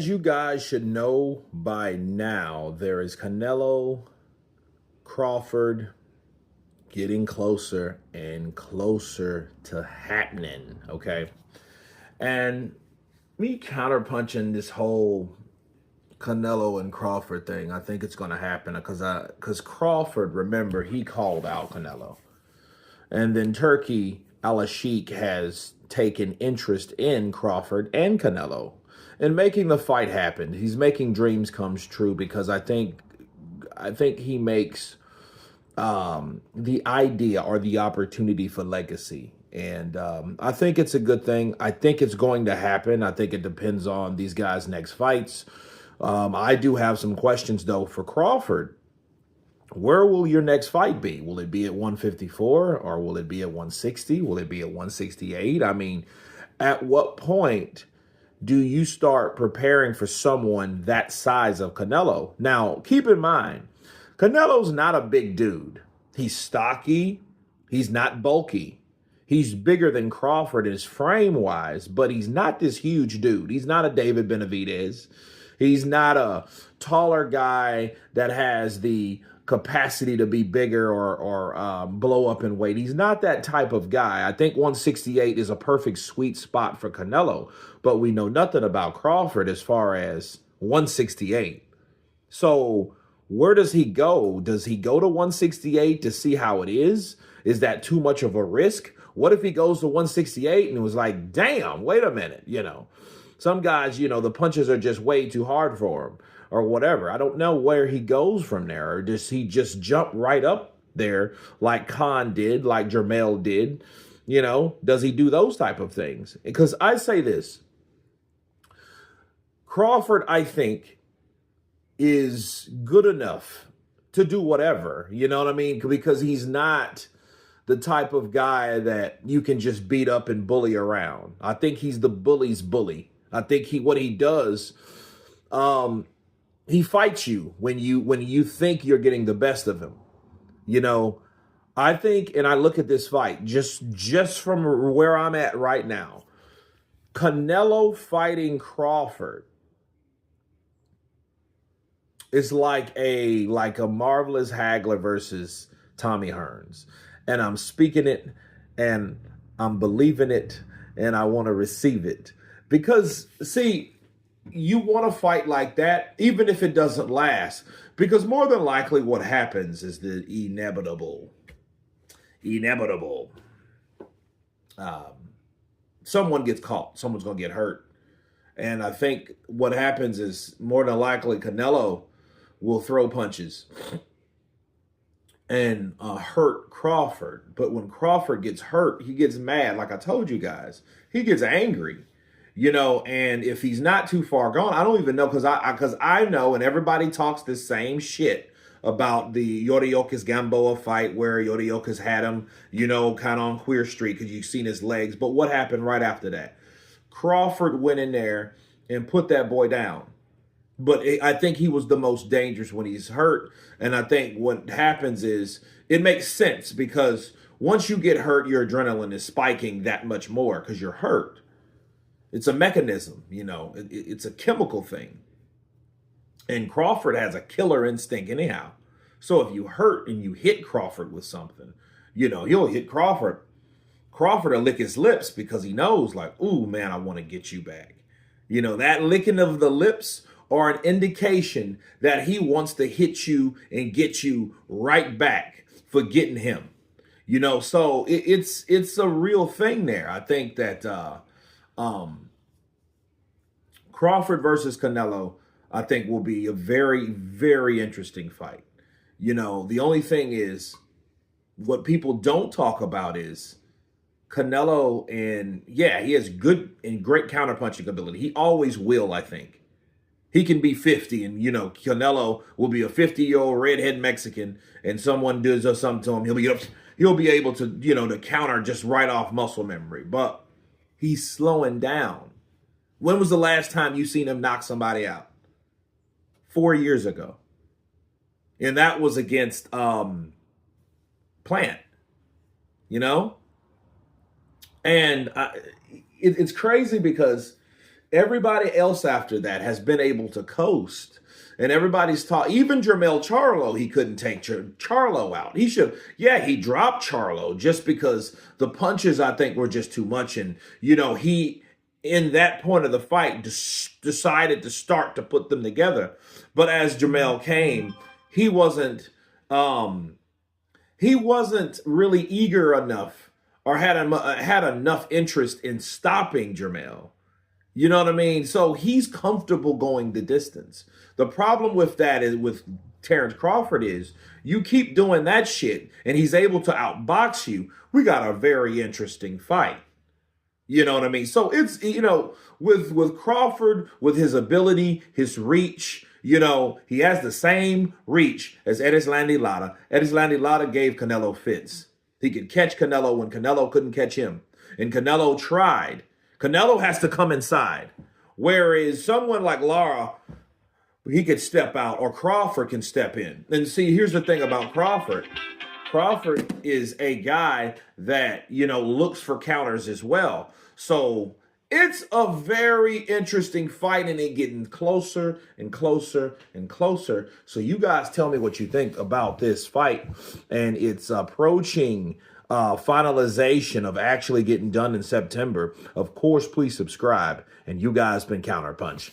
as you guys should know by now, there is Canelo-Crawford getting closer and closer to happening, okay? And me counterpunching this whole Canelo and Crawford thing, I think it's going to happen because Crawford, remember, he called out Canelo. And then Turkey, Al-Sheikh has taken interest in Crawford and Canelo and making the fight happen. He's making dreams come true because I think he makes the idea or the opportunity for legacy. And I think it's a good thing. I think it's going to happen. I think it depends on these guys' next fights. I do have some questions, though, for Crawford. Where will your next fight be? Will it be at 154 or will it be at 160? Will it be at 168? I mean, at what point do you start preparing for someone that size of Canelo? Now, keep in mind, Canelo's not a big dude. He's stocky. He's not bulky. He's bigger than Crawford is frame-wise, but he's not this huge dude. He's not a David Benavidez. He's not a taller guy that has the capacity to be bigger or blow up in weight. He's not that type of guy. I think 168 is a perfect sweet spot for Canelo, but we know nothing about Crawford as far as 168. So where does he go? Does he go to 168 to see how it is? Is that too much of a risk? What if he goes to 168 and it was like, damn, wait a minute, Some guys, the punches are just way too hard for him or whatever. I don't know where he goes from there. Or does he just jump right up there like Khan did, like Jermell did? Does he do those type of things? Because I say this, Crawford, I think, is good enough to do whatever, you know what I mean? Because he's not the type of guy that you can just beat up and bully around. I think he's the bully's bully. I think what he does, he fights you when you think you're getting the best of him. I think, and I look at this fight just from where I'm at right now, Canelo fighting Crawford is like a Marvelous Hagler versus Tommy Hearns. And I'm speaking it and I'm believing it and I want to receive it. Because, see, you want to fight like that, even if it doesn't last. Because more than likely what happens is the inevitable. Someone gets caught. Someone's going to get hurt. And I think what happens is more than likely Canelo will throw punches and hurt Crawford. But when Crawford gets hurt, he gets mad. Like I told you guys, he gets angry. And if he's not too far gone, I don't even know because I know, and everybody talks the same shit about the Yoriokas Gamboa fight where Yoriokas had him, kind of on Queer Street because you've seen his legs. But what happened right after that? Crawford went in there and put that boy down. But I think he was the most dangerous when he's hurt. And I think what happens is it makes sense because once you get hurt, your adrenaline is spiking that much more because you're hurt. It's a mechanism, it's a chemical thing. And Crawford has a killer instinct anyhow. So if you hurt and you hit Crawford with something, you'll hit Crawford. Crawford will lick his lips because he knows like, ooh, man, I want to get you back. That licking of the lips are an indication that he wants to hit you and get you right back for getting him. So it's a real thing there. I think that Crawford versus Canelo, I think will be a very, very interesting fight. The only thing is what people don't talk about is Canelo, and yeah, he has good and great counterpunching ability. He always will, I think. He can be 50 and, Canelo will be a 50-year-old redhead Mexican and someone does something to him. He'll be able to, to counter just right off muscle memory. But he's slowing down. When was the last time you seen him knock somebody out? 4 years ago. And that was against Plant. And it's crazy because Everybody else after that has been able to coast. And everybody's taught, even Jermell Charlo, he couldn't take Charlo out. He should, yeah, he dropped Charlo just because the punches, I think, were just too much. And, he, in that point of the fight, decided to start to put them together. But as Jermell came, he wasn't, really eager enough or had enough interest in stopping Jermell. You know what I mean? So he's comfortable going the distance. The problem with that is with Terence Crawford is you keep doing that shit and he's able to outbox you. We got a very interesting fight. You know what I mean? So it's, with Crawford, with his ability, his reach, he has the same reach as Erislandy Lara. Erislandy Lara gave Canelo fits. He could catch Canelo when Canelo couldn't catch him. And Canelo tried. Canelo has to come inside. Whereas someone like Lara, he could step out, or Crawford can step in. And see, here's the thing about Crawford. Crawford is a guy that, looks for counters as well. So it's a very interesting fight, and it getting closer and closer and closer. So you guys tell me what you think about this fight. And it's approaching finalization of actually getting done in September. Of course, please subscribe. And you guys been Counterpunched.